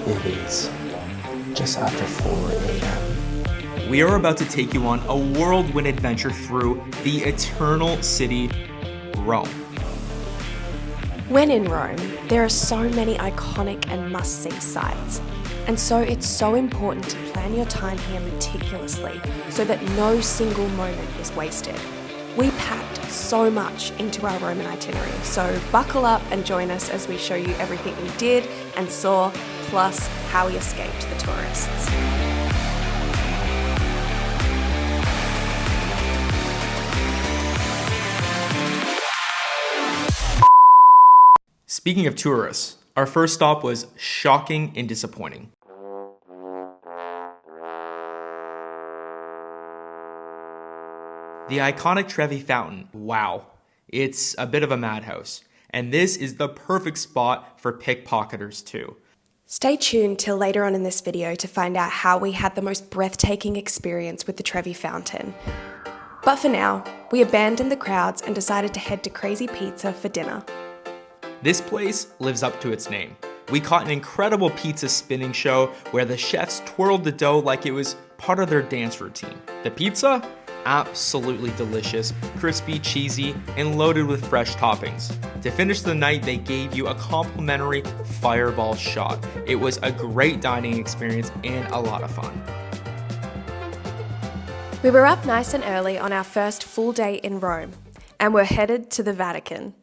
It is just after 4 a.m. We are about to take you on a whirlwind adventure through the eternal city, Rome. When in Rome, there are so many iconic and must-see sites. And so it's so important to plan your time here meticulously so that no single moment is wasted. We packed so much into our Roman itinerary, so buckle up and join us as we show you everything we did and saw, plus how we escaped the tourists. Speaking of tourists, our first stop was shocking and disappointing. The iconic Trevi Fountain, wow, it's a bit of a madhouse. And this is the perfect spot for pickpocketers too. Stay tuned till later on in this video to find out how we had the most breathtaking experience with the Trevi Fountain. But for now, we abandoned the crowds and decided to head to Crazy Pizza for dinner. This place lives up to its name. We caught an incredible pizza spinning show where the chefs twirled the dough like it was part of their dance routine. The pizza? Absolutely delicious, crispy, cheesy, and loaded with fresh toppings. To finish the night, they gave you a complimentary fireball shot. It was a great dining experience and a lot of fun. We were up nice and early on our first full day in Rome, and we're headed to the Vatican.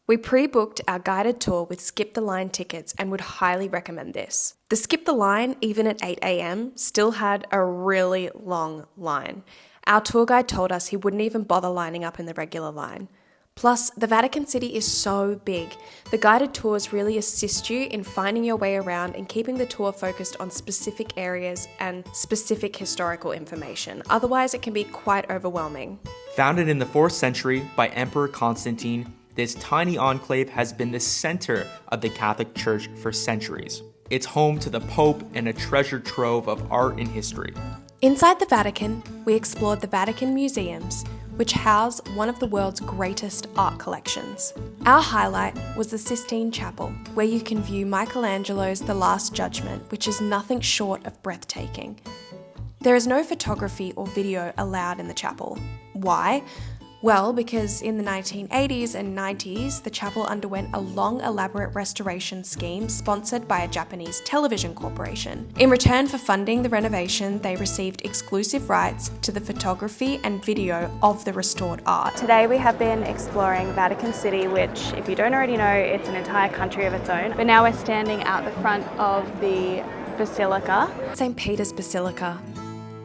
We pre-booked our guided tour with Skip the Line tickets and would highly recommend this. The Skip the Line, even at 8 a.m, still had a really long line. Our tour guide told us he wouldn't even bother lining up in the regular line. Plus, the Vatican City is so big. The guided tours really assist you in finding your way around and keeping the tour focused on specific areas and specific historical information. Otherwise, it can be quite overwhelming. Founded in the 4th century by Emperor Constantine, this tiny enclave has been the center of the Catholic Church for centuries. It's home to the Pope and a treasure trove of art and history. Inside the Vatican, we explored the Vatican museums, which house one of the world's greatest art collections. Our highlight was the Sistine Chapel, where you can view Michelangelo's The Last Judgment, which is nothing short of breathtaking. There is no photography or video allowed in the chapel. Why? Well, because in the 1980s and 90s, the chapel underwent a long, elaborate restoration scheme sponsored by a Japanese television corporation. In return for funding the renovation, they received exclusive rights to the photography and video of the restored art. Today we have been exploring Vatican City, which, if you don't already know, it's an entire country of its own. But now we're standing out the front of the Basilica. St. Peter's Basilica.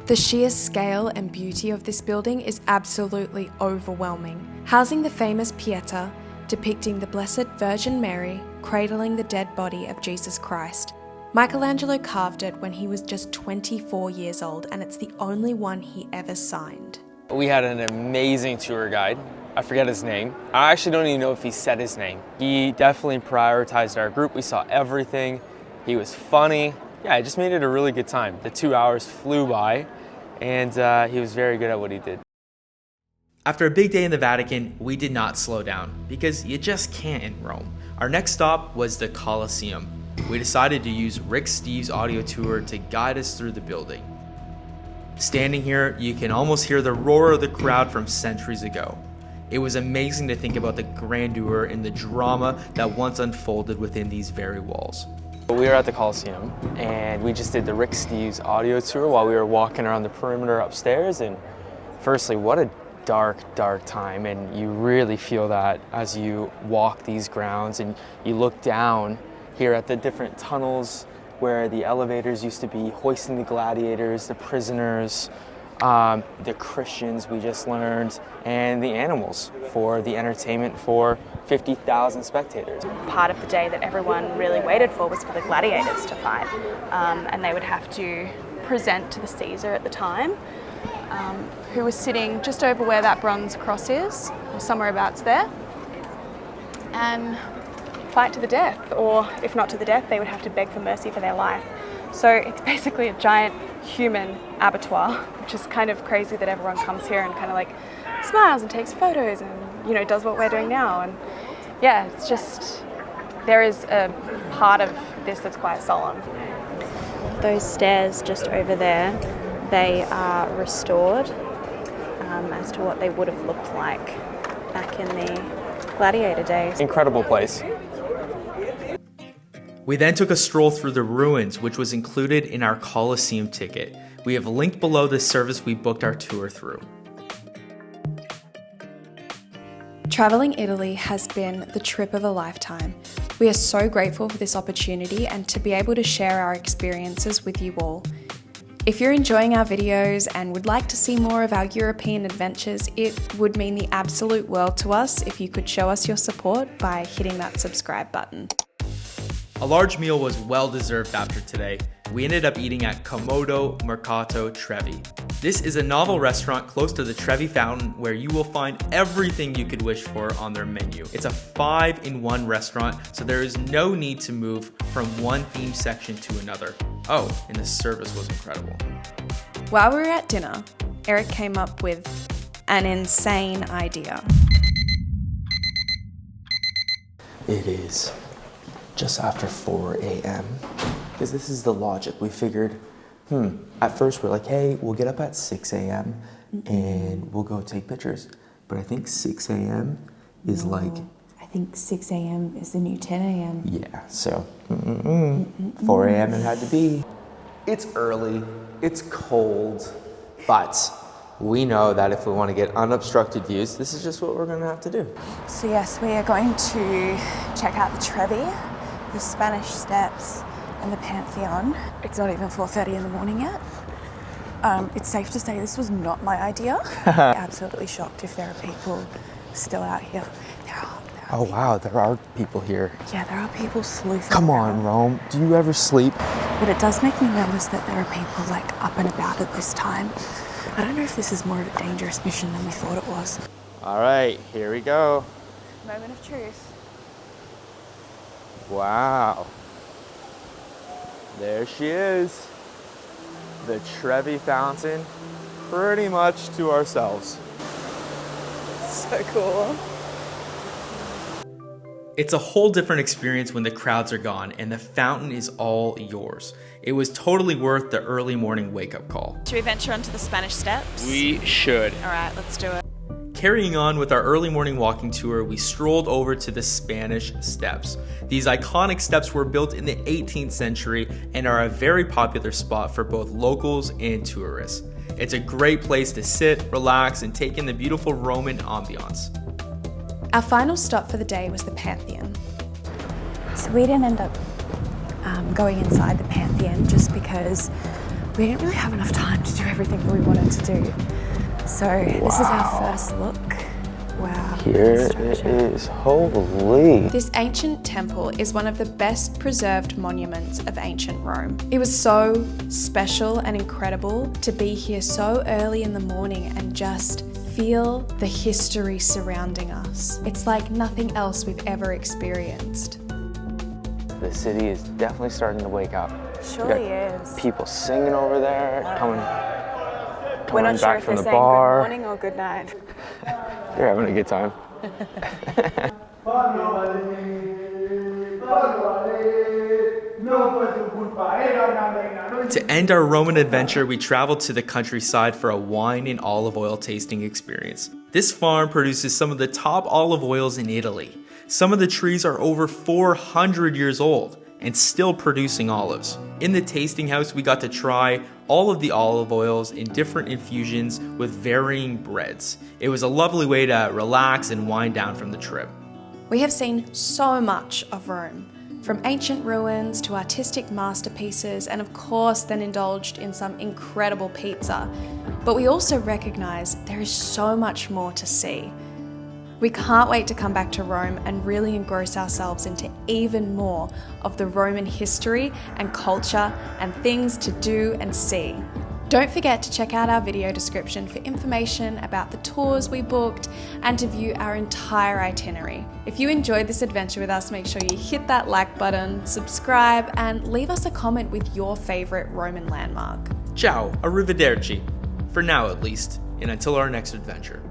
The sheer scale and beauty of this building is absolutely overwhelming. Housing the famous Pieta, depicting the Blessed Virgin Mary cradling the dead body of Jesus Christ. Michelangelo carved it when he was just 24 years old, and it's the only one he ever signed. We had an amazing tour guide. I forget his name. I actually don't even know if he said his name. He definitely prioritized our group. We saw everything. He was funny. Yeah, it just made it a really good time. The 2 hours flew by, and he was very good at what he did. After a big day in the Vatican, we did not slow down, because you just can't in Rome. Our next stop was the Colosseum. We decided to use Rick Steves' audio tour to guide us through the building. Standing here, you can almost hear the roar of the crowd from centuries ago. It was amazing to think about the grandeur and the drama that once unfolded within these very walls. We were at the Colosseum, and we just did the Rick Steves audio tour while we were walking around the perimeter upstairs. And firstly, what a dark, dark time, and you really feel that as you walk these grounds and you look down here at the different tunnels where the elevators used to be, hoisting the gladiators, the prisoners, the Christians we just learned, and the animals for the entertainment for 50,000 spectators. Part of the day that everyone really waited for was for the gladiators to fight, and they would have to present to the Caesar at the time, who was sitting just over where that bronze cross is, or somewhere abouts there, and fight to the death, or if not to the death, they would have to beg for mercy for their life. So it's basically a giant human abattoir, which is kind of crazy that everyone comes here and kind of like smiles and takes photos and, you know, does what we're doing now. And yeah, it's just, there is a part of this that's quite solemn. those stairs just over there, they are restored as to what they would have looked like back in the gladiator days. Incredible place. We then took a stroll through the ruins, which was included in our Colosseum ticket. We have linked below the service we booked our tour through. Traveling Italy has been the trip of a lifetime. We are so grateful for this opportunity and to be able to share our experiences with you all. If you're enjoying our videos and would like to see more of our European adventures, it would mean the absolute world to us if you could show us your support by hitting that subscribe button. A large meal was well deserved after today. We ended up eating at Mercato, Trevi. This is a novel restaurant close to the Trevi Fountain where you will find everything you could wish for on their menu. It's a 5-in-1 restaurant, so there is no need to move from one theme section to another. Oh, and the service was incredible. While we were at dinner, Eric came up with an insane idea. It is just after 4 a.m. because this is the logic. We figured, at first we're like, hey, we'll get up at 6 a.m. and we'll go take pictures. But I think 6 a.m. is I think 6 a.m. is the new 10 a.m. Yeah, so 4 a.m. it had to be. It's early, it's cold, but we know that if we want to get unobstructed views, this is just what we're gonna have to do. So yes, we are going to check out the Trevi, the Spanish Steps, and the Pantheon. It's not even 4:30 in the morning yet. It's safe to say this was not my idea. Absolutely shocked if there are people still out here. There are. Oh wow, there are people here. Yeah, there are people sleuthing Come around. on, Rome, do you ever sleep? But it does make me nervous that there are people like up and about at this time. I don't know if this is more of a dangerous mission than we thought it was. All right, here we go. Moment of truth. Wow. There she is. The Trevi Fountain, pretty much to ourselves. So cool. It's a whole different experience when the crowds are gone and the fountain is all yours. It was totally worth the early morning wake-up call. Should we venture onto the Spanish Steps? We should. All right, let's do it. Carrying on with our early morning walking tour, we strolled over to the Spanish Steps. These iconic steps were built in the 18th century and are a very popular spot for both locals and tourists. It's a great place to sit, relax, and take in the beautiful Roman ambiance. Our final stop for the day was the Pantheon. So we didn't end up going inside the Pantheon just because we didn't really have enough time to do everything that we wanted to do. So this is our first look. Wow. Here it is. Holy. This ancient temple is one of the best preserved monuments of ancient Rome. It was so special and incredible to be here so early in the morning and just feel the history surrounding us. It's like nothing else we've ever experienced. The city is definitely starting to wake up. Surely is. People singing over there, coming We're not sure back if from they're the saying bar. good morning or good night. They're having a good time. To end our Roman adventure, we traveled to the countryside for a wine and olive oil tasting experience. This farm produces some of the top olive oils in Italy. Some of the trees are over 400 years old and still producing olives. In the tasting house, we got to try all of the olive oils in different infusions with varying breads. It was a lovely way to relax and wind down from the trip. We have seen so much of Rome, from ancient ruins to artistic masterpieces, and of course then indulged in some incredible pizza. But we also recognize there is so much more to see. We can't wait to come back to Rome and really engross ourselves into even more of the Roman history and culture and things to do and see. Don't forget to check out our video description for information about the tours we booked and to view our entire itinerary. If you enjoyed this adventure with us, make sure you hit that like button, subscribe, and leave us a comment with your favorite Roman landmark. Ciao, arrivederci. For now at least, and until our next adventure.